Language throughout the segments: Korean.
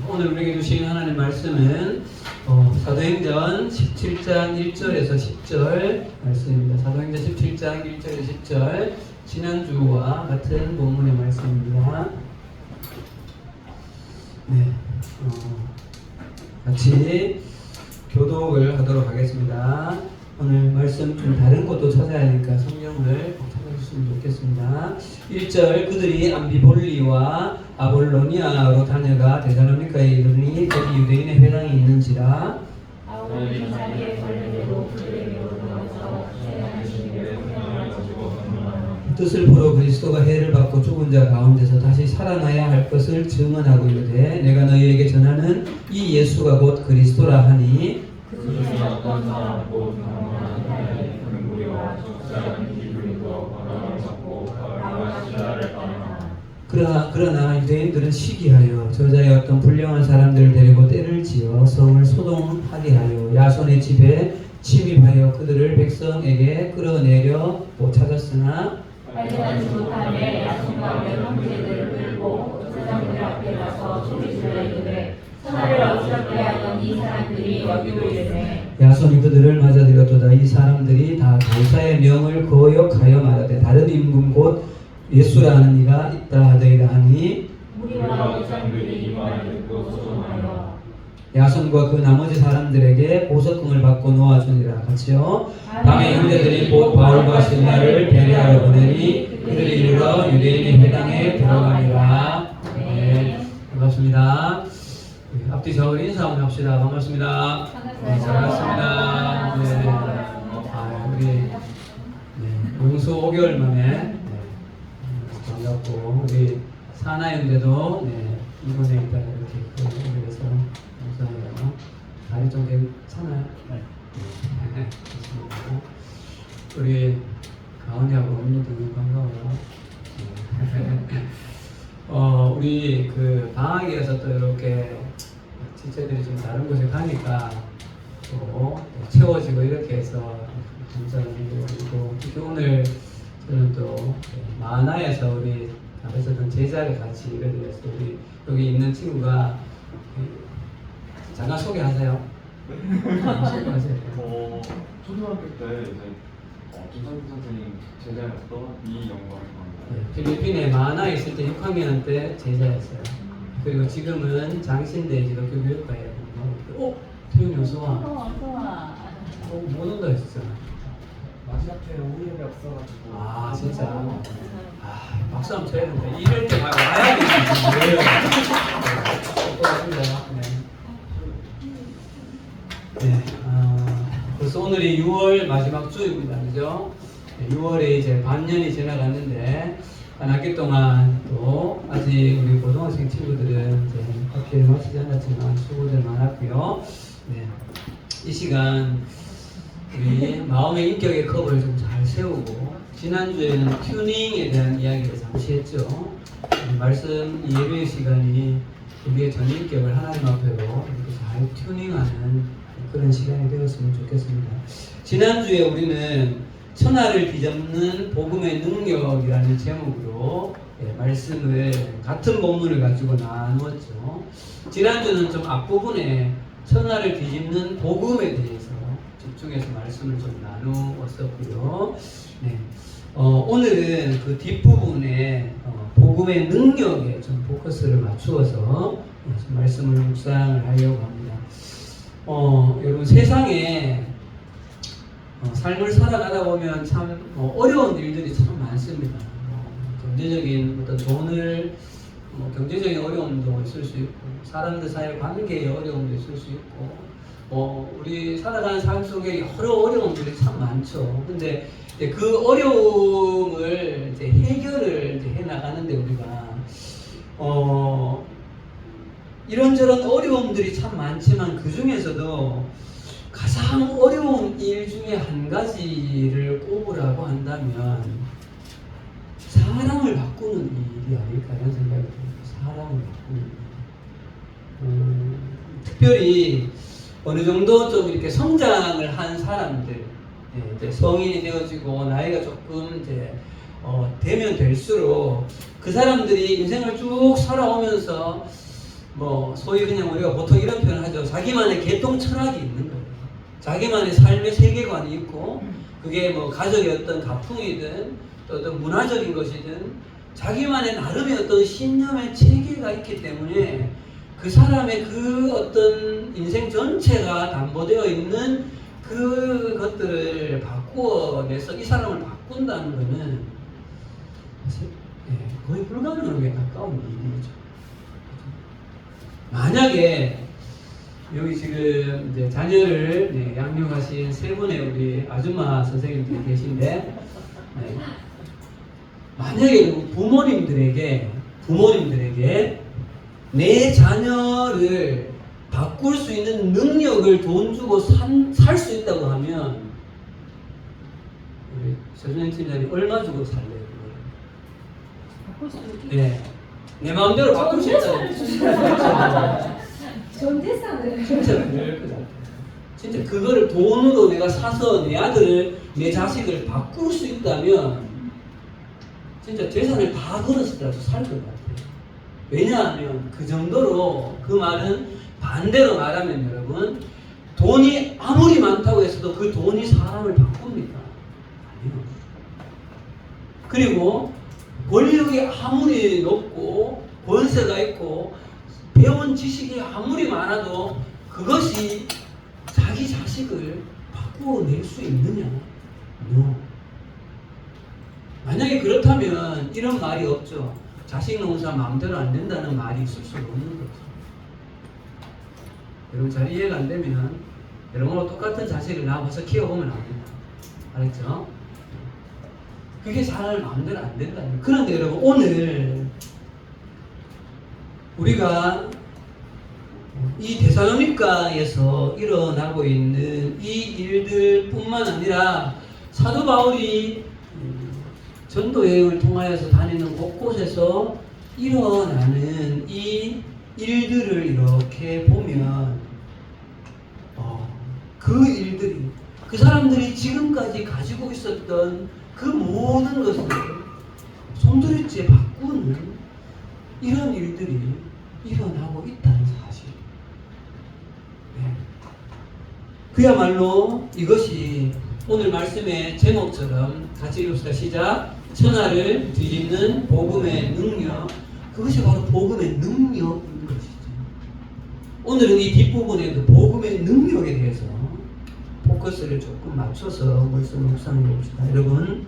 오늘 우리에게 주신 하나님 말씀은 사도행전 17장 1절에서 10절 말씀입니다. 사도행전 17장 1절에서 10절 지난주와 같은 본문의 말씀입니다. 네, 같이 교독을 하도록 하겠습니다. 오늘 말씀 좀 다른 곳도 찾아야 하니까 성경을 찾아주시면 좋겠습니다. 1절 그들이 암비볼리와 아볼로니아로 다녀가 데살로니가에 이르니 거기 유대인의 회당이 있는지라. 뜻을 풀어 그리스도가 해를 받고 죽은 자 가운데서 다시 살아나야 할 것을 증언하고 이르되 내가 너희에게 전하는 이 예수가 곧 그리스도라 하니 그러나 유대인들은 시기하여 저자의 어떤 불량한 사람들을 데리고 때를 지어 성을 소동하게 하여 야손의 집에 침입하여 그들을 백성에게 끌어내려 못 찾았으나 발견하지 못하며 야손과 여러 문제들을 끌고 제사장들 앞에 가서 소리질러 이르되 천하를 어지럽게 하던 이 사람들이 여기로 이르네. 야손이 그들을 맞아들였도다. 이 사람들이 다 도사의 명을 거역하여 말하되 다른 임금 곧 예수라는 이가 있다 하더이다 하니 무리와 백성들이 이 말을 듣고 소동하여 야손과 그 나머지 사람들에게 보석금을 받고 놓아주니라. 같이요. 밤에 형제들이 곧 바울과 실라를 배려하러 보내니 그들이 이르러 유대인의 회당에 들어가니라. 네, 반갑습니다. 앞뒤 저를 인사 한번 합시다. 반갑습니다. 네, 잘 봤습니다. 네, 우리 용수 5개월 만에 반갑고 우리 사나 형제도 이번에 일단 이렇게 그래서 감사해요. 다리 좀 괜찮아요? 네. 좋습니다. 우리 가은이하고 언니도 너무 반가워요. 우리 그 방학이어서 또 이렇게 지체들이 좀 다른 곳에 가니까 또 채워지고 이렇게 해서 감사드리고 특히 오늘 저는 또 만화에서 우리 앞에서던 제자를 같이 이뤄드렸어요. 우리 여기 있는 친구가 잠깐 소개하세요. 소개하세요. 초등학교 때 이제 김상준 선생님 제자였던 이영광입니다. 필리핀에 만화에 있을 때 6학년 때 제자였어요. 그리고 지금은 장신대 기독교 교육과에 공부하고 있고. 태윤이 어서와. 못 온다 했었잖아. 마지막 주에 우연이 없어가지고. 아 진짜. 박수 한번 쳐야 되는데 이럴 때 바로 와야 되지. 왜요? 네. 벌써 오늘이 6월 마지막 주입니다. 그죠? 6월에 이제 반년이 지나갔는데 한 학기 동안 또 아직 우리 고등학생 친구들은 이제 학기를 마치지 않았지만 수고들 많았고요. 네. 이 시간 우리 마음의 인격의 컵을 좀 잘 세우고 지난주에는 튜닝에 대한 이야기를 잠시 했죠. 말씀 예배 시간이 우리의 전 인격을 하나님 앞으로 이렇게 잘 튜닝하는 그런 시간이 되었으면 좋겠습니다. 지난주에 우리는 천하를 뒤덮는 복음의 능력이라는 제목으로 말씀을 같은 본문을 가지고 나누었죠. 지난주는 좀 앞부분에 천하를 뒤집는 복음에 대해서 집중해서 말씀을 좀 나누었었고요. 네. 오늘은 그 뒷부분에 복음의 능력에 좀 포커스를 맞추어서 말씀을 묵상을 하려고 합니다. 여러분 세상에 삶을 살아가다 보면 참 어려운 일들이 참 많습니다. 경제적인 어떤 돈을 경제적인 어려움도 있을 수 있고 사람들 사이 관계의 어려움도 있을 수 있고 우리 살아가는 삶 속에 여러 어려움들이 참 많죠. 근데 그 어려움을 이제 해결을 이제 해 나가는데 우리가 이런저런 어려움들이 참 많지만 그 중에서도 가장 어려운 일 중에 한 가지를 꼽으라고 한다면 사람을 바꾸는 일이 아닐까 이런 생각이 듭니다. 사람을 바꾸는 일. 특별히 어느 정도 좀 이렇게 성장을 한 사람들, 이제 성인이 되어지고 나이가 조금 이제 되면 될수록 그 사람들이 인생을 쭉 살아오면서 뭐 소위 그냥 우리가 보통 이런 표현을 하죠. 자기만의 개통 철학이 있는 거예요. 자기만의 삶의 세계관이 있고 그게 뭐 가족의 어떤 가풍이든 또 어떤 문화적인 것이든 자기만의 나름의 어떤 신념의 체계가 있기 때문에 그 사람의 그 어떤 인생 전체가 담보되어 있는 그것들을 바꾸어내서 이 사람을 바꾼다는 것은 사실 거의 불가능하게 가까운 일이죠. 만약에 여기 지금 이제 자녀를 양육하신 세 분의 우리 아줌마 선생님들이 계신데 만약에 부모님들에게 내 자녀를 바꿀 수 있는 능력을 돈 주고 살 수 있다고 하면 우리 서준영 팀장님 얼마 주고 살래요? 바꿀 수 있죠. 네. 내 마음대로 바꿀 수 있다고. 전 재산을. 진짜 그럴 것 같아요. 진짜 그거를 돈으로 내가 사서 내 아들을, 내 자식을 바꿀 수 있다면 진짜 재산을 다 걸었을 살 것 같아요. 왜냐하면 그 정도로 그 말은 반대로 말하면 여러분 돈이 아무리 많다고 해서도 그 돈이 사람을 바꿉니까? 아니요. 그리고 권력이 아무리 높고 권세가 있고 배운 지식이 아무리 많아도 그것이 자기 자식을 바꾸어낼 수 있느냐? No. 만약에 그렇다면 이런 말이 없죠. 자식 농사 마음대로 안 된다는 말이 있을 수 없는 거죠. 여러분 잘 이해가 안 되면 여러분하고 똑같은 자식을 낳아서 키워보면 압니다. 알았죠? 그게 잘 마음대로 안 된다는 거예요. 그런데 여러분 오늘 우리가 이 데살로니가에서 일어나고 있는 이 일들뿐만 아니라 사도 바울이 전도 여행을 통하여서 다니는 곳곳에서 일어나는 이 일들을 이렇게 보면 그 일들이 그 사람들이 지금까지 가지고 있었던 그 모든 것을 손들이째 바꾸는 이런 일들이 일어나고 있다는 사실. 네. 그야말로 이것이 오늘 말씀의 제목처럼 같이 읽읍시다. 시작. 천하를 뒤집는 복음의 능력. 그것이 바로 복음의 능력인 것이죠. 오늘은 이 뒷부분에 그 복음의 능력에 대해서 포커스를 조금 맞춰서 말씀을 묵상해 봅시다. 여러분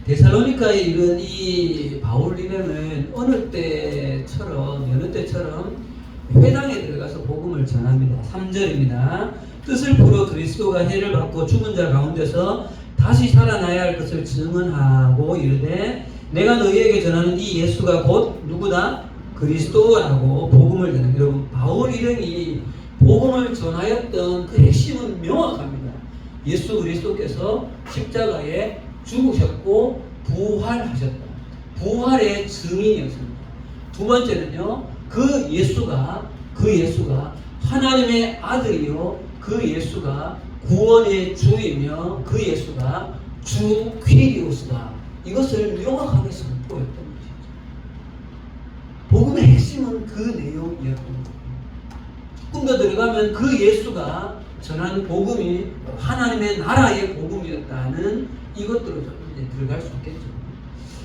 데살로니가에 이른 이 바울 일행은 어느 때처럼 회당에 들어가서 복음을 전합니다. 3절입니다. 뜻을 풀어 그리스도가 해를 받고 죽은 자 가운데서 다시 살아나야 할 것을 증언하고 이르되 내가 너희에게 전하는 이 예수가 곧 누구다? 그리스도라고 복음을 전합니다. 여러분 바울 일행이 복음을 전하였던 그 핵심은 명확합니다. 예수 그리스도께서 십자가에 죽으셨고 부활하셨다. 부활의 증인이었습니다. 두 번째는요. 그 예수가 하나님의 아들이요 그 예수가 구원의 주이며 그 예수가 주 퀴리오스다. 이것을 명확하게 선포했던 것이죠. 복음의 핵심은 그 내용이었던 거예요. 조금 더 들어가면 그 예수가 전한 복음이 하나님의 나라의 복음이었다는 이것들로 이제 들어갈 수 있겠죠.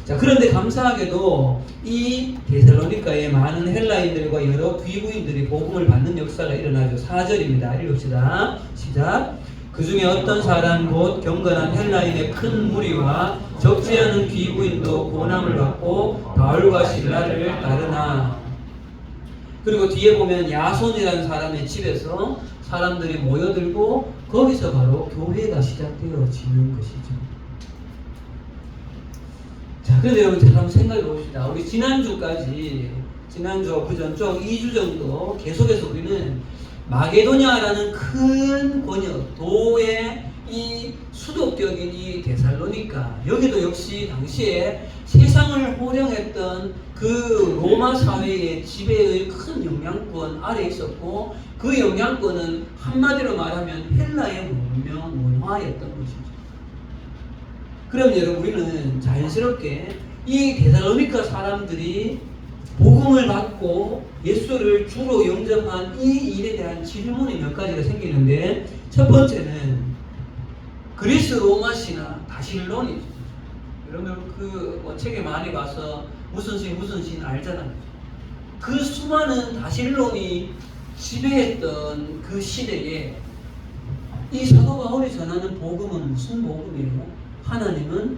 자, 그런데 감사하게도 이 데살로니가에 많은 헬라인들과 여러 귀부인들이 복음을 받는 역사가 일어나죠. 4절입니다. 읽읍시다. 시작. 그 중에 어떤 사람 곧 경건한 헬라인의 큰 무리와 적지 않은 귀부인도 고난을 받고 바울과 실라를 따르나. 그리고 뒤에 보면 야손이라는 사람의 집에서 사람들이 모여들고 거기서 바로 교회가 시작되어지는 것이죠. 자, 그런데 여러분 한번 생각해 봅시다. 우리 지난주와 그전쪽 2주 정도 계속해서 우리는 마게도냐라는 큰 권역, 도의 이 수도격인 이 데살로니가, 여기도 역시 당시에 세상을 호령했던 그 로마 사회의 지배의 큰 영향권 아래에 있었고, 그 영향권은 한마디로 말하면 헬라의 문화였던 것이죠. 그럼 여러분 우리는 자연스럽게 이 데살로니가 사람들이 복음을 받고 예수를 주로 영접한 이 일에 대한 질문이 몇 가지가 생기는데, 첫 번째는 그리스 로마 신화 다실론이죠. 여러분 그 책에 많이 가서 무슨 신 알잖아요. 그 수많은 다실론이 지배했던 그 시대에 이 사도 바울이 전하는 복음은 무슨 복음이에요? 하나님은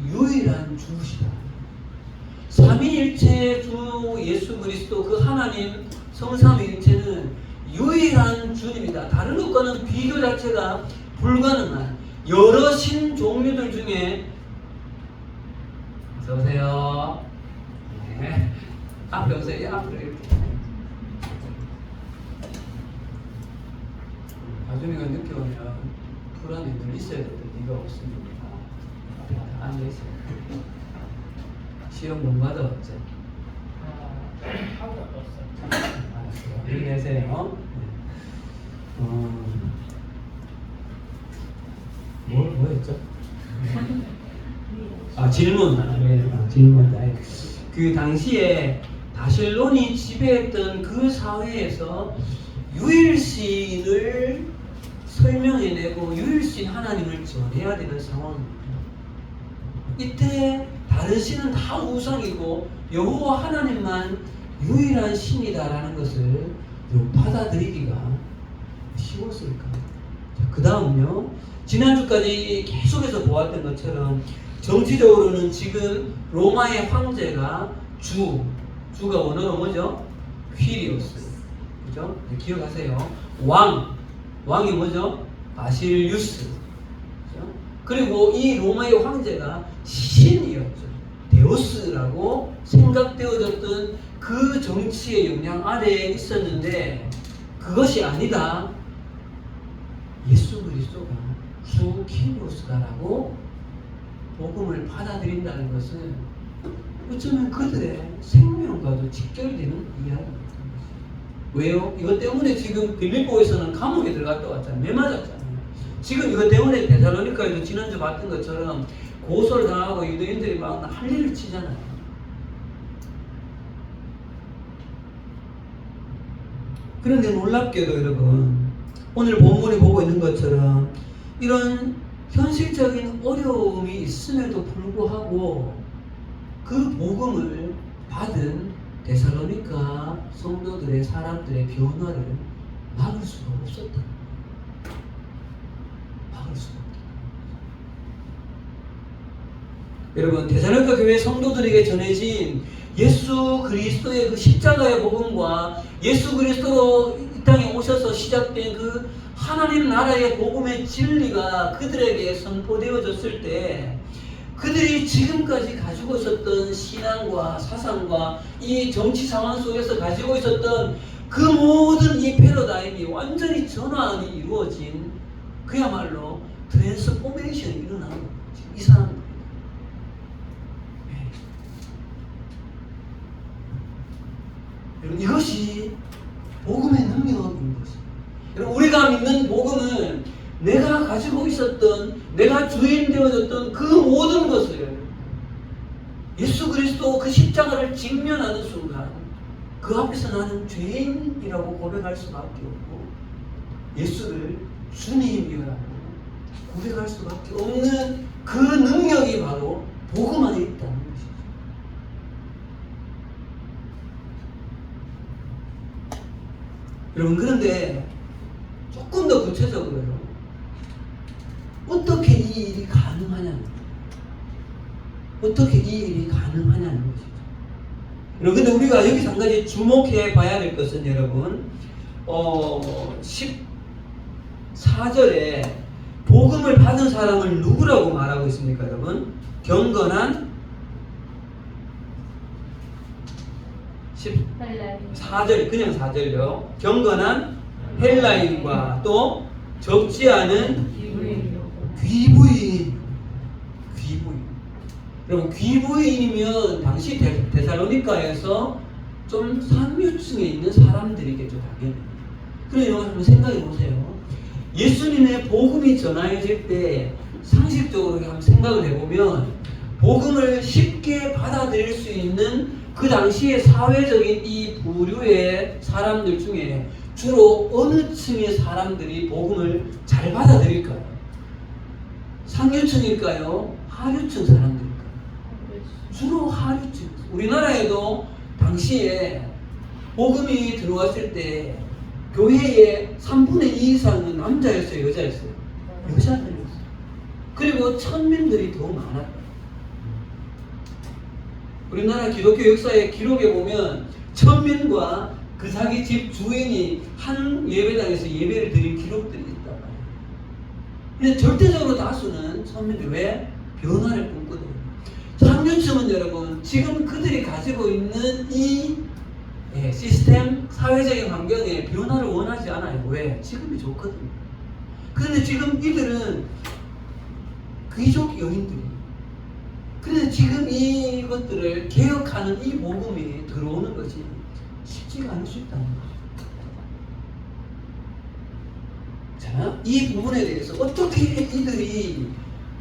유일한 주시다. 삼위일체 주 예수 그리스도, 그 하나님 성삼위일체는 유일한 주님이다. 다른 것과는 비교 자체가 불가능한 여러 신 종류들 중에, 어서 오세요. 네. 앞에 오세요. 앞으로 이렇게. 아주미가 늦게 오면 불안에 늘 있어야 돼. 네가 없습니다. 앉아있어요. 시험 못 받아봤죠? 하고 왔어요. 알았어요. 여기 계세요. 뭐였죠? 질문. 질문. 그 당시에 다실론이 지배했던 그 사회에서 유일신을 설명해내고 유일신 하나님을 전해야 되는 상황입니다. 이때 다른 신은 다 우상이고 여호와 하나님만 유일한 신이다라는 것을 받아들이기가 쉬웠을까? 그 다음요, 지난주까지 계속해서 보았던 것처럼 정치적으로는 지금 로마의 황제가 주가 원어로 뭐죠? 퀴리오스, 그죠? 기억하세요. 왕이 뭐죠? 바실리우스. 그죠? 그리고 이 로마의 황제가 신이었죠. 데우스라고 생각되어졌던 그 정치의 영향 아래에 있었는데, 그것이 아니다. 예수 그리스도가 주 퀴리오스다라고 복음을 받아들인다는 것은 어쩌면 그들의 생명과도 직결되는 이야기입니다. 왜요? 이것 때문에 지금 빌립보에서는 감옥에 들어갔다 왔잖아요. 매 맞았잖아요. 지금 이것 때문에 데살로니가에도 지난주 봤던 것처럼 고소를 당하고 유대인들이 막 난리를 치잖아요. 그런데 놀랍게도 여러분, 오늘 본문이 보고 있는 것처럼 이런 현실적인 어려움이 있음에도 불구하고 그 복음을 받은 데살로니가 성도들의 사람들의 변화를 막을 수가 없었다. 막을 수가 없다. 여러분, 데살로니가 교회 성도들에게 전해진 예수 그리스도의 그 십자가의 복음과 예수 그리스도로 이 땅에 오셔서 시작된 그 하나님 나라의 복음의 진리가 그들에게 선포되어졌을 때, 그들이 지금까지 가지고 있었던 신앙과 사상과 이 정치 상황 속에서 가지고 있었던 그 모든 이 패러다임이 완전히 전환이 이루어진, 그야말로 트랜스포메이션이 일어나는 거예요. 이 사람들. 여러분, 이것이 복음의 능력인 것입니다. 여러분, 우리가 믿는 복음은 내가 가지고 있었던, 내가 주인 되어졌던 그 모든 것을 예수 그리스도 그 십자가를 직면하는 순간 그 앞에서 나는 죄인이라고 고백할 수밖에 없고 예수를 주님이라고 고백할 수밖에 없는 그 능력이 바로 복음 안에 있다는 것이죠. 여러분, 그런데 조금 더 구체적으로요, 어떻게 이 일이 가능하냐는 거예요. 어떻게 이 일이 가능하냐는 것이죠. 여러분, 근데 우리가 여기서 한 가지 주목해 봐야 될 것은, 여러분, 14절에 복음을 받은 사람을 누구라고 말하고 있습니까, 여러분? 경건한 14절, 그냥 4절요. 경건한 헬라인과 또 적지 않은 귀부인. 여러분, 귀부인이면 당시 데살로니가에서 좀 상류층에 있는 사람들이겠죠, 당연히. 그럼 여러분 한번 생각해 보세요. 예수님의 복음이 전하여질 때 상식적으로 한번 생각을 해보면 복음을 쉽게 받아들일 수 있는 그 당시에 사회적인 이 부류의 사람들 중에 주로 어느 층의 사람들이 복음을 잘 받아들일까요? 상류층일까요? 하류층 사람들일까요? 주로 하류층. 우리나라에도 당시에 복음이 들어왔을 때 교회의 3분의 2 이상은 남자였어요, 여자였어요? 여자들이었어요. 그리고 천민들이 더 많았다. 우리나라 기독교 역사의 기록에 보면 천민과 그 자기 집 주인이 한 예배당에서 예배를 드린 기록들이 있단 말이에요. 근데 절대적으로 다수는 천민들. 왜? 변화를 꿈꾸거든요. 상류층은 여러분 지금 그들이 가지고 있는 이 시스템, 사회적인 환경에 변화를 원하지 않아요. 왜? 지금이 좋거든요. 그런데 지금 이들은 귀족 여인들이에요. 그런데 지금 이것들을 개혁하는 이 복음이 들어오는 것이 쉽지가 않을 수 있다는 거죠. 자, 이 부분에 대해서 어떻게 이들이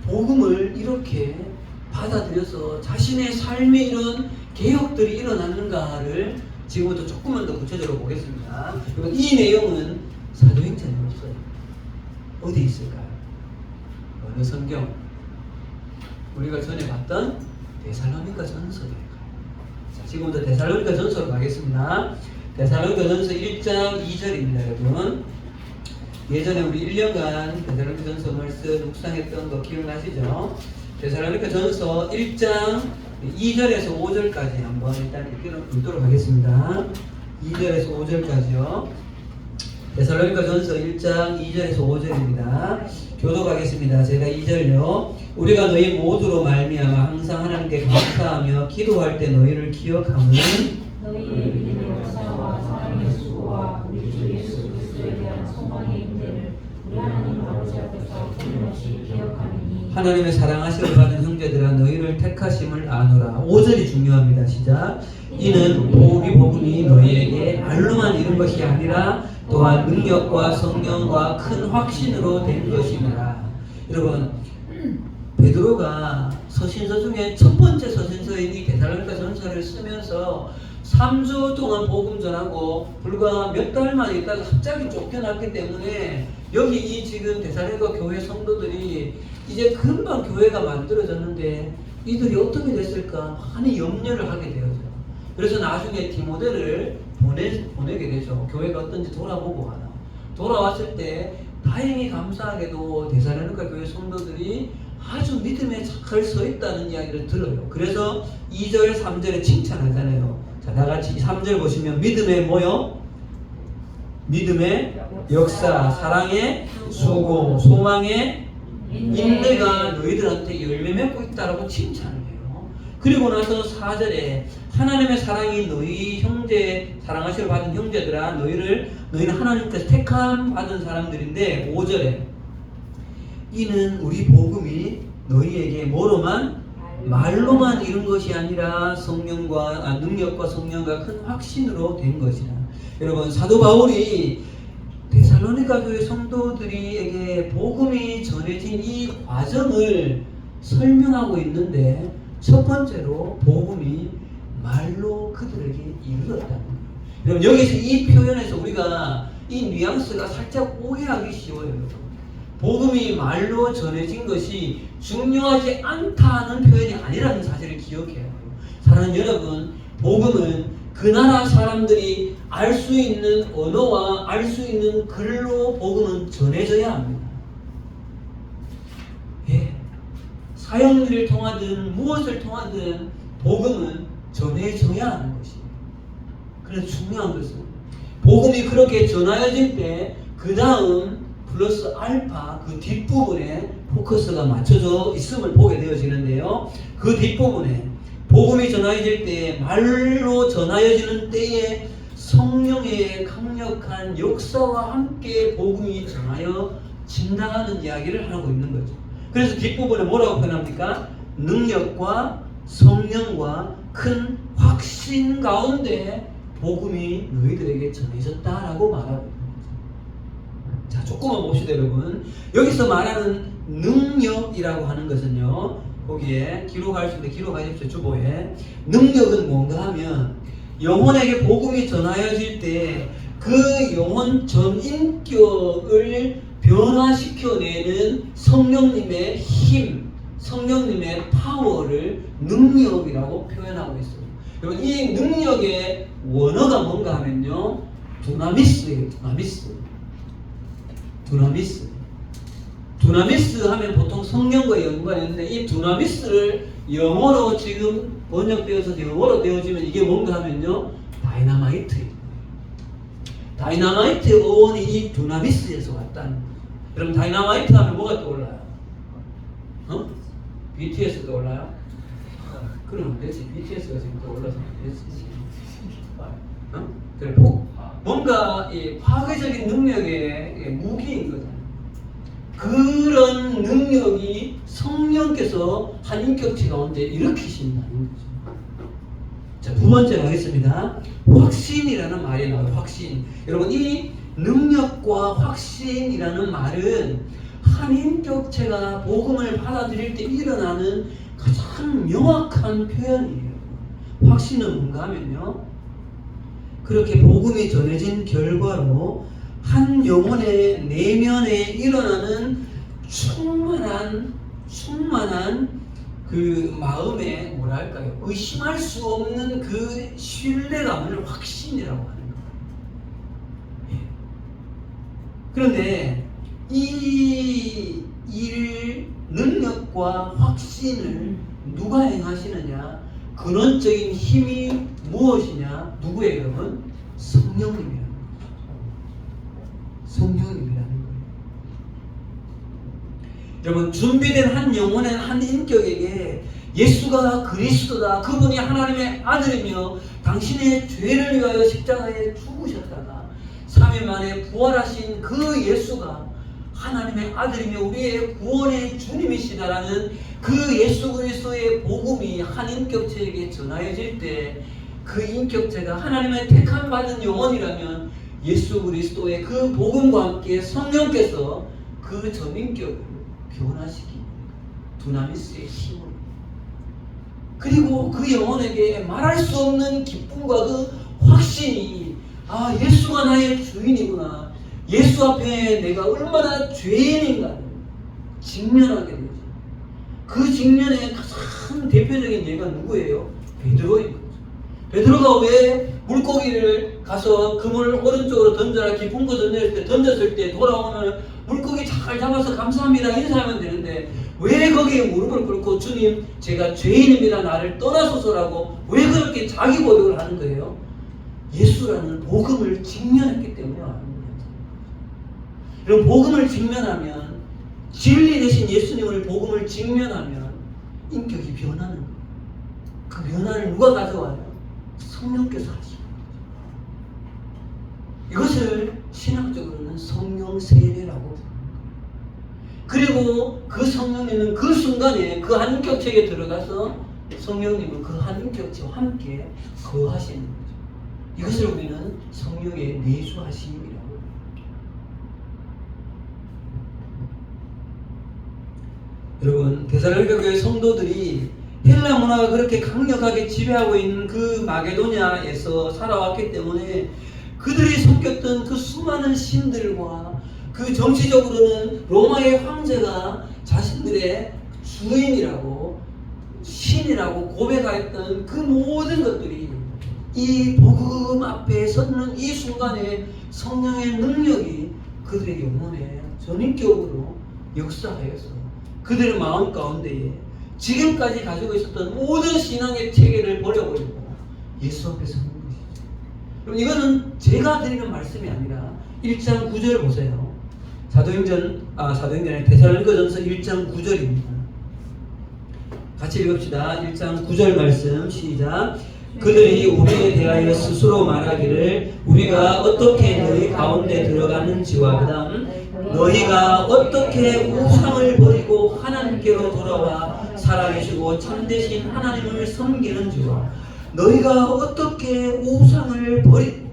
복음을 이렇게 받아들여서 자신의 삶에 이런 개혁들이 일어났는가를 지금부터 조금만 더 구체적으로 보겠습니다. 이 내용은 사도행전에 없어요. 어디 있을까요? 어느 성경? 우리가 전에 봤던 데살로니가 전서에 가요. 자, 지금부터 데살로니가 전서로 가겠습니다. 데살로니가 전서 1장 2절입니다, 여러분. 예전에 우리 1년간 데살로니가 전서 말씀 묵상했던 거 기억나시죠? 데살로니가 전서 1장 2절에서 5절까지 한번 일단 읽도록 하겠습니다. 2절에서 5절까지요. 데살로니가 전서 1장 2절에서 5절입니다. 교독하겠습니다. 제가 2절요. 우리가 너희 모두로 말미암아 항상 하나님께 감사하며 기도할 때 너희를 기억하면 너희의 믿음의 역사와 사랑의 수고와 우리 주 예수 그리스도에 대한 소망의 인내를 우리 하나님 아버지 앞에서 끊임없이 기억하느니 하나님의 사랑하심을 받은 형제들아 너희를 택하심을 아노라. 5절이 중요합니다. 시작. 이는 복음이 너희에게 말로만 이룬 것이 아니라 또한 능력과 성령과 큰 확신으로 된 것이니라. 여러분, 베드로가 서신서 중에 첫 번째 서신서인 이 데살로니가 전서를 쓰면서 3주 동안 복음 전하고 불과 몇 달만 있다가 갑자기 쫓겨났기 때문에 여기 이 지금 데살로니가 교회 성도들이 이제 금방 교회가 만들어졌는데 이들이 어떻게 됐을까 많이 염려를 하게 되었죠. 그래서 나중에 디모데를 보내게 되죠. 교회가 어떤지 돌아보고 하나. 돌아왔을 때 다행히 감사하게도 데살로니가 교회 성도들이 아주 믿음에 잘 서 있다는 이야기를 들어요. 그래서 2절, 3절에 칭찬하잖아요. 자, 다 같이 3절 보시면 믿음의 뭐요? 믿음의 역사, 사랑의 수고, 소망의 인내가 너희들한테 열매 맺고 있다라고 칭찬을 해요. 그리고 나서 4절에 하나님의 사랑이 너희 형제, 사랑하시러 받은 형제들아 너희는 하나님께서 택함 받은 사람들인데 5절에 이는 우리 복음이 너희에게 뭐로만 말로만 이룬 것이 아니라 능력과 성령과 큰 확신으로 된 것이라. 여러분, 사도 바울이 데살로니가 교회 성도들에게 복음이 전해진 이 과정을 설명하고 있는데 첫 번째로 복음이 말로 그들에게 이르렀다는 거예요. 여러분, 여기서 이 표현에서 우리가 이 뉘앙스가 살짝 오해하기 쉬워요. 여러분. 복음이 말로 전해진 것이 중요하지 않다는 표현이 아니라는 사실을 기억해야 해요. 사랑하는 여러분, 복음은 그 나라 사람들이 알 수 있는 언어와 알 수 있는 글로 복음은 전해져야 합니다. 예. 사형리를 통하든 무엇을 통하든 복음은 전해져야 하는 것입니다. 그래서 중요한 것은 복음이 그렇게 전하여질 때 그 다음 플러스 알파 그 뒷부분에 포커스가 맞춰져 있음을 보게 되어지는데요. 그 뒷부분에 복음이 전하여질 때 말로 전하여지는 때에 성령의 강력한 역사와 함께 복음이 전하여진다는 이야기를 하고 있는 거죠. 그래서 뒷부분에 뭐라고 표현합니까? 능력과 성령과 큰 확신 가운데 복음이 너희들에게 전해졌다라고 말하고 있는 거죠. 자, 조금만 봅시다, 여러분. 여기서 말하는 능력이라고 하는 것은요, 거기에 기록할 수 있는데 기록하십시오. 주보에. 능력은 뭔가 하면 영혼에게 복음이 전하여질 때 그 영혼 전인격을 변화시켜내는 성령님의 힘, 성령님의 파워를 능력이라고 표현하고 있어요. 여러분, 이 능력의 원어가 뭔가 하면요, 두나미스예요. 두나미스 하면 보통 성령과 연관이 있는데, 이 두나미스를 영어로 지금 번역되어서 영어로 되어지면 이게 뭔가 하면요, 다이나마이트예요. 다이나마이트 어원이 이 두나미스에서 왔다는 거예요. 여러분, 다이나마이트 하면 뭐가 떠올라요? BTS 떠올라요? 그럼 안 되지. BTS가 지금 떠올라서 안 되지. 그래, 뭔가 이 파괴적인 능력의 무기인 거잖아요. 그런 능력이 성령께서 한 인격체 가운데 일으키신다는 거죠. 자, 두 번째 가겠습니다. 확신이라는 말이 나와요. 확신. 여러분, 이 능력과 확신이라는 말은 한 인격체가 복음을 받아들일 때 일어나는 가장 명확한 표현이에요. 확신은 뭔가 하면요, 그렇게 복음이 전해진 결과로 한 영혼의 내면에 일어나는 충만한 그 마음에 뭐랄까요, 의심할 수 없는 그 신뢰감을 확신이라고 하는 거예요. 그런데 이 능력과 확신을 누가 행하시느냐? 근원적인 힘이 무엇이냐? 누구예요, 여러분? 성령님이라는 거예요. 성령님이라는 거예요. 여러분, 준비된 한 영혼의 한 인격에게 예수가 그리스도다, 그분이 하나님의 아들이며 당신의 죄를 위하여 십자가에 죽으셨다가 3일 만에 부활하신 그 예수가 하나님의 아들이며 우리의 구원의 주님이시다라는 그 예수 그리스도의 복음이 한 인격체에게 전하여질 때, 그 인격체가 하나님의 택함 받은 영혼이라면 예수 그리스도의 그 복음과 함께 성령께서 그 전인격을 변화시킵니다. 두나미스의 힘으로. 그리고 그 영혼에게 말할 수 없는 기쁨과 그 확신이, 아, 예수가 나의 주인이구나, 예수 앞에 내가 얼마나 죄인인가를 직면하게 되죠. 그 직면의 가장 대표적인 예가 누구예요? 베드로인 거죠. 베드로가 왜 물고기를 가서 그물 오른쪽으로 던져라, 깊은 거 던졌을 때 돌아오는 물고기 잘 잡아서 감사합니다 인사하면 되는데, 왜 거기에 무릎을 꿇고 주님, 제가 죄인입니다, 나를 떠나소서라고 왜 그렇게 자기 고백을 하는 거예요? 예수라는 복음을 직면했기 때문에 하는 거예요. 여러분, 복음을 직면하면, 진리 대신 예수님을 복음을 직면하면 인격이 변하는 거예요. 그 변화를 누가 가져와요? 성령께서 하시는 거죠. 이것을 신학적으로는 성령 세례라고 부릅니다. 그리고 그 성령님은 그 순간에 그 한 인격체에 들어가서 성령님은 그 한 인격체와 함께 거하시는 거죠. 이것을 우리는 성령의 내주하심이라고 합니다. 여러분, 데살로니가 교회 성도들이 헬라 문화가 그렇게 강력하게 지배하고 있는 그 마게도냐에서 살아왔기 때문에 그들이 섬겼던 그 수많은 신들과 그 정치적으로는 로마의 황제가 자신들의 주인이라고 신이라고 고백하였던 그 모든 것들이 이 복음 앞에 섰는 이 순간에 성령의 능력이 그들의 영혼에 전인격으로 역사하여서 그들의 마음 가운데에 지금까지 가지고 있었던 모든 신앙의 체계를 버려버리고 예수 앞에 서는 것이죠. 그럼 이거는 제가 드리는 말씀이 아니라 1장 9절 보세요. 사도행전의 데살로니가전서 1장 9절입니다. 같이 읽읍시다. 1장 9절 말씀 시작. 그들이 우리에 대하여 스스로 말하기를 우리가 어떻게 너희 가운데 들어갔는지와 그 다음 너희가 어떻게 우상을 버리고 하나님께로 돌아와 살아계시고 참되신 하나님을 섬기는지와 너희가 어떻게 우상을 버리고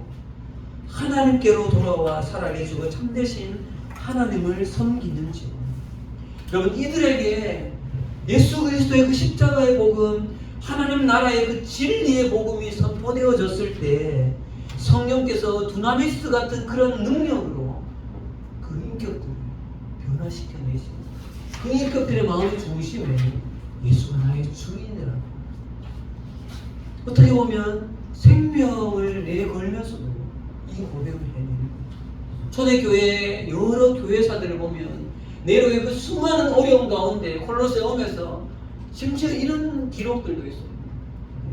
하나님께로 돌아와 살아계시고 참되신 하나님을 섬기는지와. 여러분, 이들에게 예수 그리스도의 그 십자가의 복음, 하나님 나라의 그 진리의 복음이 선포되어졌을 때 성령께서 두나미스 같은 그런 능력으로 그 인격들을 변화시켜내시고 그 인격들의 마음이 중심에 예수가 나의 주인이라고, 어떻게 보면 생명을 내걸면서도 이 고백을 해내는 거예요. 초대교회 여러 교회사들을 보면 네로의 그 수많은 어려움 가운데 콜로세움에서 심지어 이런 기록들도 있어요.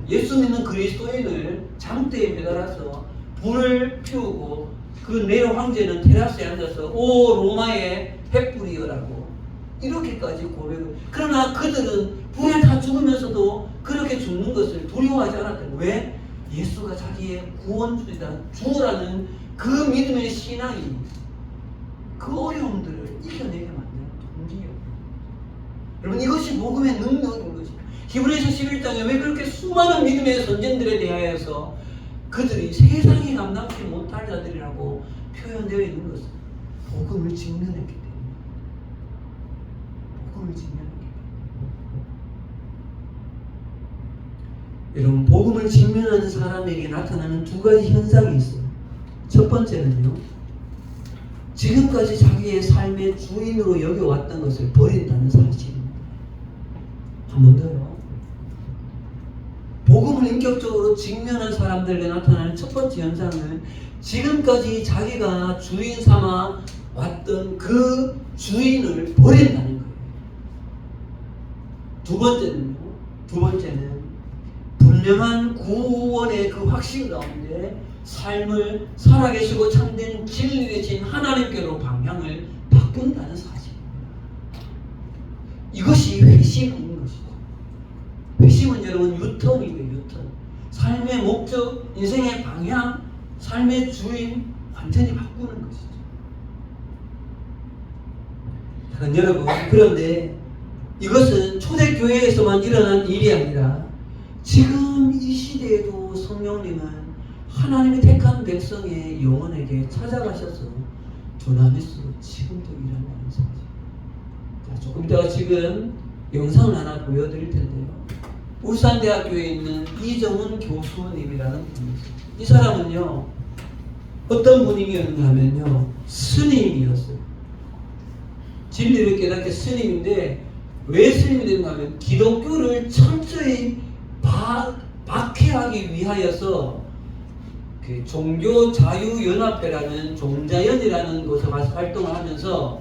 예수 믿는 그리스도인을 장대에 매달아서 불을 피우고 그 네로 황제는 테라스에 앉아서 오 로마의 횃불이여라고 이렇게까지 고백을. 그러나 그들은 불에 다 죽으면서도 그렇게 죽는 것을 두려워하지 않았대요. 왜? 예수가 자기의 구원주이다, 주라는 그 믿음의 신앙이 그 어려움들을 이겨내게 만드는 동기예요. 여러분, 이것이 복음의 능력인 것이. 히브리서 11장에 왜 그렇게 수많은 믿음의 선진들에 대하여서 그들이 세상이 감당치 못할 자들이라고 표현되어 있는 것은 복음을 직면했기 때문에. 복음을 직면했기 때문에. 여러분, 복음을 직면하는 사람에게 나타나는 두 가지 현상이 있어요. 첫 번째는요, 지금까지 자기의 삶의 주인으로 여겨왔던 것을 버린다는 사실입니다. 한 번 더요. 복음을 인격적으로 직면한 사람들에게 나타나는 첫 번째 현상은 지금까지 자기가 주인 삼아 왔던 그 주인을 버린다는 거예요. 두 번째는 분명한 구원의 그 확신 가운데 삶을 살아계시고 참된 진리의 신 하나님께로 방향을 바꾼다는 사실입니다. 이것이 회심인 것이죠. 회심은 여러분 유턴이에요. 유턴. 삶의 목적, 인생의 방향, 삶의 주인 완전히 바꾸는 것이죠. 여러분, 그런데 이것은 초대교회에서만 일어난 일이 아니라 지금 이 시대에도 성령님은 하나님의 택한 백성의 영혼에게 찾아가셔서 두나미스로 지금도 일한다는 사실. 자, 조금 이따가 지금 영상을 하나 보여드릴 텐데요. 울산대학교에 있는 이정훈 교수님이라는 분이 있어요. 이 사람은요, 어떤 분이었는가 하면요, 스님이었어요. 진리를 깨닫게 스님인데, 왜 스님이 되는가 하면 기독교를 철저히 박해하기 위하여서 그 종교자유연합회라는 종자연이라는 곳에 가서 활동을 하면서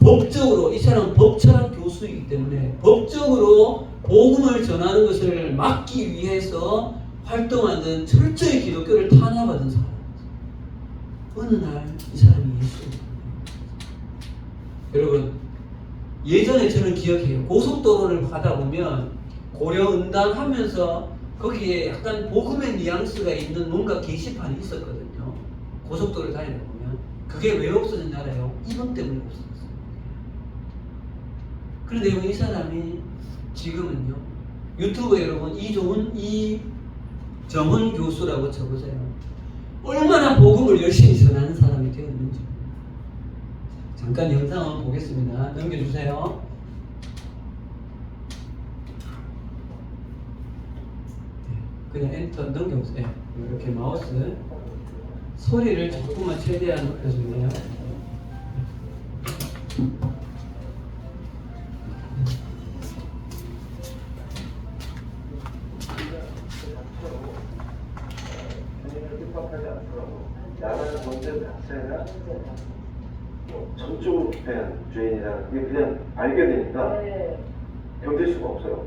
법적으로, 이 사람은 법철학 교수이기 때문에 법적으로 복음을 전하는 것을 막기 위해서 활동하는 철저히 기독교를 탄압하던 사람이었어요. 어느 날 이 사람이 예수를 여러분, 예전에 저는 기억해요. 고속도로를 가다 보면 고려은단 하면서 거기에 약간 복음의 뉘앙스가 있는 뭔가 게시판이 있었거든요. 고속도로를 다니다 보면. 그게 왜 없어졌냐 알아요? 이것 때문에 없어졌어요. 그런데 이 사람이 지금은요, 유튜브에 여러분 이정훈 교수라고 쳐보세요. 얼마나 복음을 열심히 전하는 사람이 되었는지. 잠깐 영상 한번 보겠습니다. 넘겨주세요. 그냥 엔터 넘겨보세요. 이렇게 마우스 소리를 조금만 최대한 높여주네요. 나라는 문제 자체가 전적으로 부패한 죄인이라는 게 그냥 알게 되니까 견딜 수가 없어요.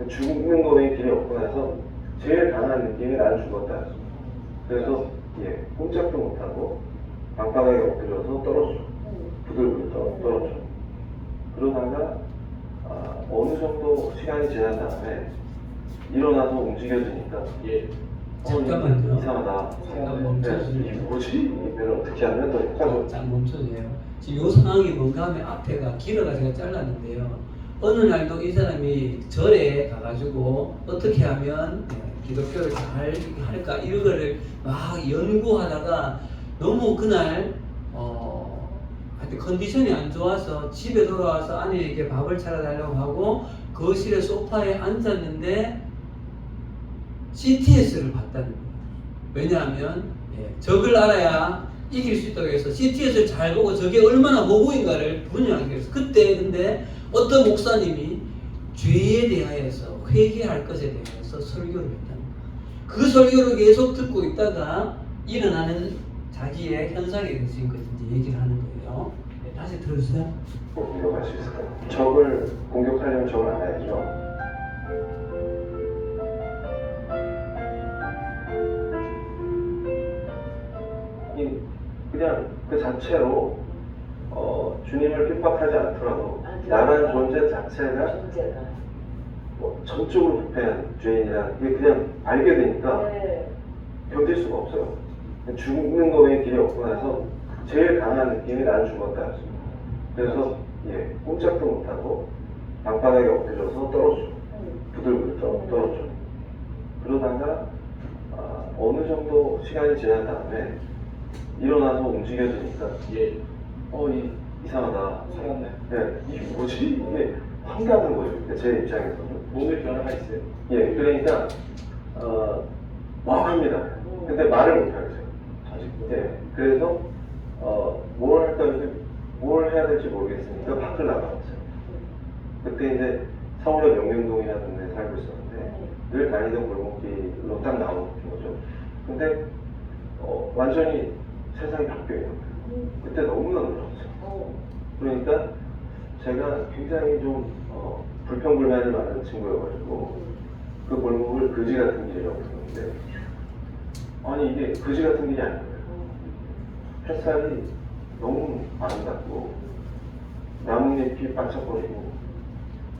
죽는 거에 길이 없고 나서 제일 강한 느낌이 나는 죽었다. 그래서 꼼짝도 못하고 방바닥에 엎드려서 떨어져. 부들부들 떨어져. 그러다가 어느 정도 시간이 지난 다음에 일어나서 움직여지니까 잠깐만요. 이상하다. 잠깐 멈춰주세요. 이게 뭐지? 이걸 어떻게 하면 더 효과적으로. 잠깐 멈춰주세요. 지금 이 상황이 뭔가 하면 앞에가 길어가 제가 잘랐는데요. 어느 날도 이 사람이 절에 가가지고 어떻게 하면 기독교를 잘 할까 이거를 막 연구하다가 너무 그날 컨디션이 안 좋아서 집에 돌아와서 아내에게 밥을 차려달라고 하고 거실에 소파에 앉았는데 CTS를 봤다는 거예요. 왜냐하면 적을 알아야 이길 수 있다고 해서 CTS를 잘 보고 저게 얼마나 모국인가를 분명하게 해서 그때 근데 어떤 목사님이 죄에 대하여서 회개할 것에 대해서 설교를 했다는 거예요. 그 설교를 계속 듣고 있다가 일어나는 자기의 현상에 대해서 지금까지 이제 얘기를 하는 거예요. 다시 들어주세요. 공격할 수 있을까요? 적을 공격하려면 적을 알아야죠. 그냥 그 자체로 주님을 핍박하지 않더라도 나라는 존재 자체가 뭐 전적으로 부패한 죄인이라 그게 그냥 알게 되니까 견딜 수가 없어요. 죽는 거에 길이 없고 나서 제일 강한 느낌이 난 죽었다. 그래서 꼼짝도 못하고 방바닥에 엎드려서 떨어져. 부들부들 떨어져. 그러다가 어느 정도 시간이 지난 다음에 일어나서 움직여지니까 이상하다. 살았네. 이게 뭐지? 이게 황당한 거죠. 제 입장에서는. 몸에 변화가 있어요. 그러니까 합니다. 근데 말을 못 하겠어요. 그래서 뭘 해야 될지 모르겠으니까 밖을 나가봤어요. 그때 이제 서울의 명륜동이라는 데 살고 있었는데 늘 다니던 골목길로 딱 나오는 거죠. 근데 완전히 세상이 바뀌어 있는 거예요. 그때 너무나 놀랐어요. 그러니까 제가 굉장히 좀 불평불만이 많은 친구여가지고 그 골목을 거지 같은 길이라고 했는데 아니 이게 거지 같은 길이 아니에요. 햇살이 너무 아름답고 나뭇잎이 반짝거리고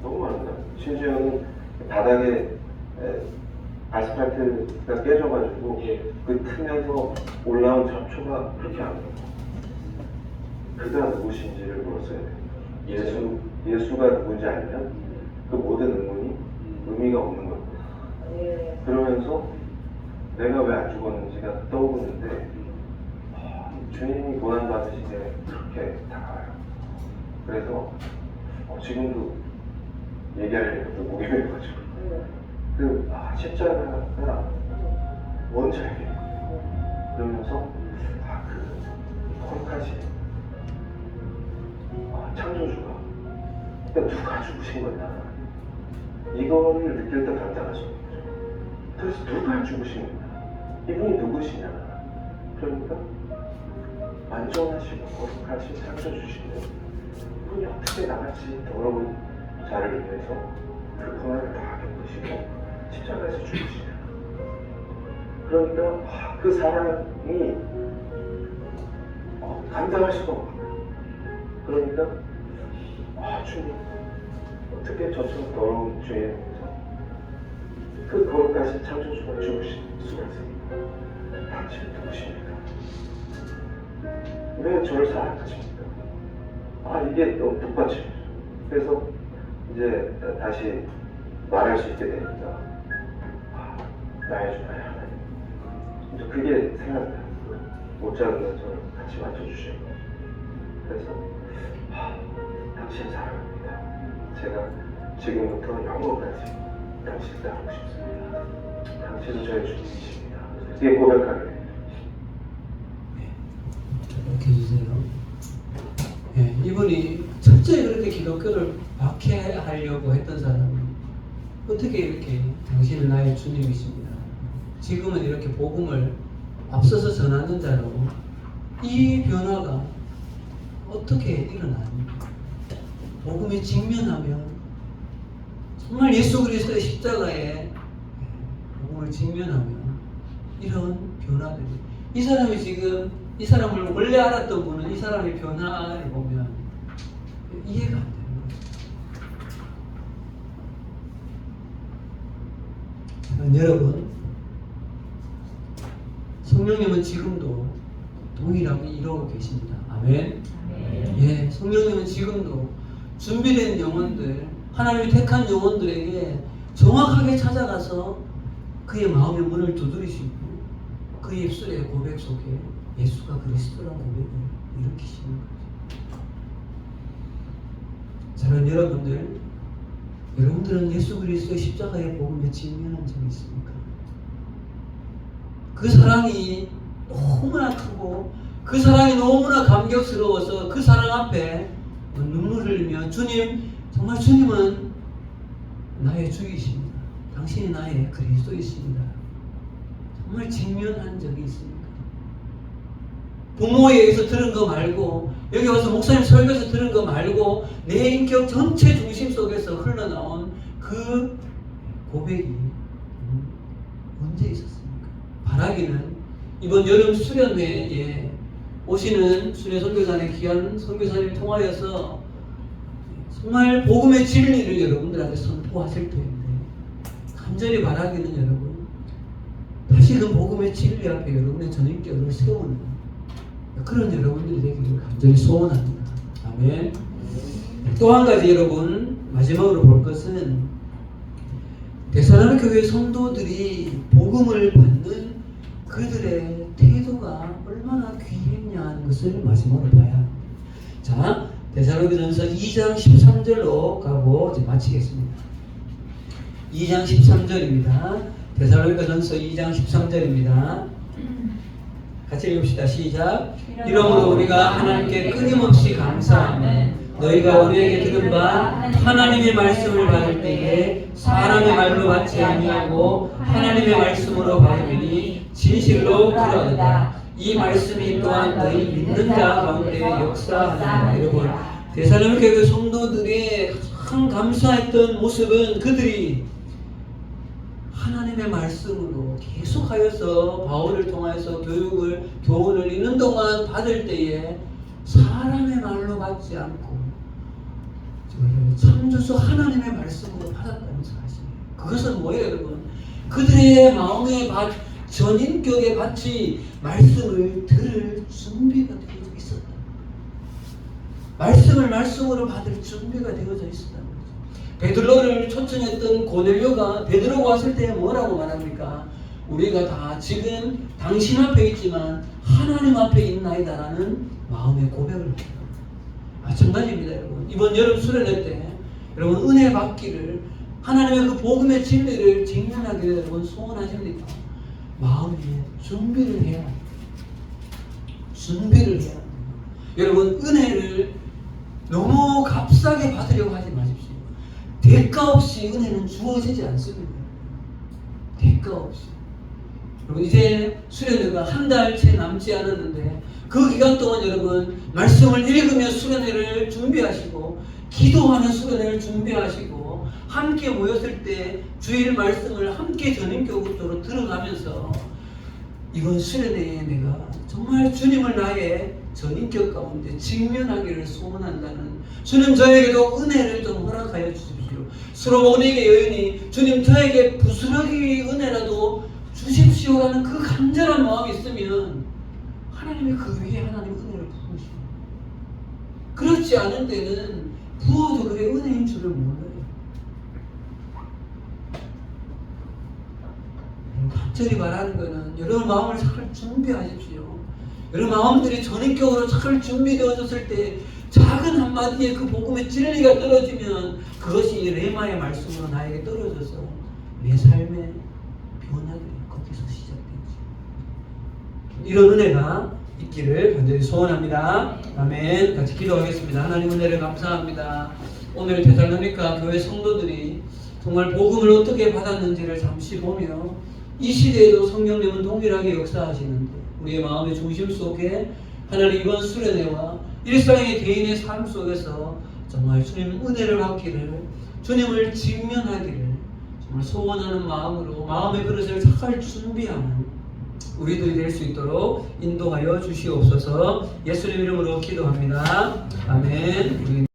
너무 아름답고 심지어는 바닥에 아스팔트가 깨져가지고 그 틈에서 올라온 잡초가 그렇게 아름다워. 그가 누구신지를 물었어야 돼요. 예수가 누군지 알면 그 모든 의문이 의미가 없는 겁니다. 그러면서 내가 왜 안 죽었는지가 떠오르는데 주님이 고난 받으시게 그렇게 다가와요. 그래서 지금도 얘기하려고 목이 메가지고 십자가가 뭔지 알겠고 그러면서 그 거룩하신 창조주가 누가 죽으신 거냐 이거를 느낄 때 감당할 수 없는 거죠. 그래서 누가 죽으신 거냐 이분이 누구시냐 그러니까 완전하시고 거룩하신 창조주신데 이분이 어떻게 나같이 더러운 자를 위해서 그 고난을 다 겪으시고 십자가에서 죽으시냐 그러니까 그 사랑이 감당할 수가 없는 거예요. 그러니까 주님 어떻게 저처럼 더러운 죄에 대해서 그 거룩하신 창조주가 죽으실 수가 있습니까? 당신은 누구십니까? 왜 저를 사랑하십니까? 이게 너무 똑같이 그래서 이제 다시 말할 수 있게 되니까 나의 주 나의 하나님 이제 그게 생각나요. 못 자는 저를 같이 맞춰주시고 그래서 당신 사랑합니다. 제가 지금부터 영원까지 당신 따르고 싶습니다. 당신은 저의 주님이십니다. 이게 고백하게 돼요. 이렇게 해주세요. 이분이 철저히 그렇게 기독교를 박해하려고 했던 사람은 어떻게 이렇게 당신은 나의 주님이십니다. 지금은 이렇게 복음을 앞서서 전하는 자로 이 변화가 어떻게 일어납니까? 복음에 직면하면 정말 예수 그리스도의 십자가에 복음을 직면하면 이런 변화들이 이 사람이 지금 이 사람을 원래 알았던 분은 이 사람의 변화를 보면 이해가 안 되는 거죠. 여러분, 성령님은 지금도 동일하게 이루고 계십니다. 아멘. 성령님은 지금도 준비된 영혼들, 하나님이 택한 영혼들에게 정확하게 찾아가서 그의 마음의 문을 두드리시고 그의 입술의 고백 속에 예수가 그리스도라는 고백을 일으키시는 거죠. 저는 여러분들은 예수 그리스도의 십자가의 복음에 직면한 적이 있습니까? 그 사랑이 너무나 크고 그 사랑이 너무나 감격스러워서 그 사랑 앞에 눈물을 흘리며 주님, 정말 주님은 나의 주이십니다. 당신이 나의 그리스도이십니다. 정말 직면한 적이 있습니까? 부모에 의해서 들은 거 말고 여기 와서 목사님 설교에서 들은 거 말고 내 인격 전체 중심 속에서 흘러나온 그 고백이 언제 있었습니까? 바라기는 이번 여름 수련회에 오시는 수련 선교사님 귀한 선교사님 통하여서 정말 복음의 진리를 여러분들한테 선포하실 텐데 간절히 바라기는 여러분 다시 그 복음의 진리 앞에 여러분의 전인격을 세우는 그런 여러분들이 되기를 간절히 소원합니다. 아멘. 또 한 가지 여러분 마지막으로 볼 것은 데살로니가 교회 성도들이 복음을 받는 그들의 태도가 얼마나 귀했냐 하는 것을 마지막으로 봐야 합니다. 자, 데살로니가전서 2장 13절로 가고 이제 마치겠습니다. 2장 13절입니다. 데살로니가전서 2장 13절입니다. 같이 읽읍시다. 시작. 이러므로 우리가 하나님께 끊임없이 감사하며 너희가 우리에게 들은 바 하나님의 말씀을 받을 때에 사람의 말로 받지 아니하고 하나님의 말씀으로 받으니 진실로 그러하다. 이 말씀이 또한 너희 믿는 자 가운데 역사하다. 여러분, 데살로니가 교회 성도들의 가장 감사했던 모습은 그들이 하나님의 말씀으로 계속하여서 바울을 통하여서 교훈을 있는 동안 받을 때에 사람의 말로 받지 않고 참주소 하나님의 말씀으로 받았다는 사실이에요. 그것은 뭐예요, 여러분? 그들의 마음의 전인격의 밭이 말씀을 들을 준비가 되어져 있었다. 말씀을 말씀으로 받을 준비가 되어져 있었다. 베드로를 초청했던 고넬료가 베드로가 왔을 때 뭐라고 말합니까? 우리가 다 지금 당신 앞에 있지만 하나님 앞에 있나이다라는 마음의 고백을 합니다. 마찬가지입니다, 여러분. 이번 여름 수련회 때 여러분 은혜 받기를 하나님의 그 복음의 진리를 직면하기를 여러분 소원하십니까? 마음에 준비를 해야 합니다. 준비를 해야 합니다. 여러분 은혜를 너무 값싸게 받으려고 하지 마십시오. 대가 없이 은혜는 주어지지 않습니다. 대가 없이. 여러분 이제 수련회가 한 달 채 남지 않았는데 그 기간 동안 여러분 말씀을 읽으며 수련회를 준비하시고 기도하는 수련회를 준비하시고 함께 모였을 때 주일 말씀을 함께 전인격으로 들어가면서 이번 수련회에 내가 정말 주님을 나의 전인격 가운데 직면하기를 소원한다는 주님 저에게도 은혜를 좀 허락하여 주십시오. 스로보니게 여인이 주님 저에게 부스러기 은혜라도 주십시오라는 그 간절한 마음이 있으면 하나님이 그 위에 하나님 은혜를 부으시고 그렇지 않은 데는 부어도 그게 은혜인 줄을 몰라요. 간절히 말하는 것은 여러분 마음을 잘 준비하십시오. 여러분 마음들이 전인격으로 잘 준비되어졌을 때 작은 한마디에 그 복음의 진리가 떨어지면 그것이 레마의 말씀으로 나에게 떨어져서 내 삶의 변화들이 거기서 시작되지. 이런 은혜가 있기를 간절히 소원합니다. 아멘. 같이 기도하겠습니다. 하나님 은혜를 감사합니다. 오늘 데살로니가 교회 성도들이 정말 복음을 어떻게 받았는지를 잠시 보며 이 시대에도 성령님은 동일하게 역사하시는데 우리의 마음의 중심 속에 하나님 이번 수련회와 일상의 개인의 삶 속에서 정말 주님 은혜를 받기를 주님을 직면하기를 정말 소원하는 마음으로 마음의 그릇을 잘 준비하는 우리들이 될 수 있도록 인도하여 주시옵소서. 예수님 이름으로 기도합니다. 아멘.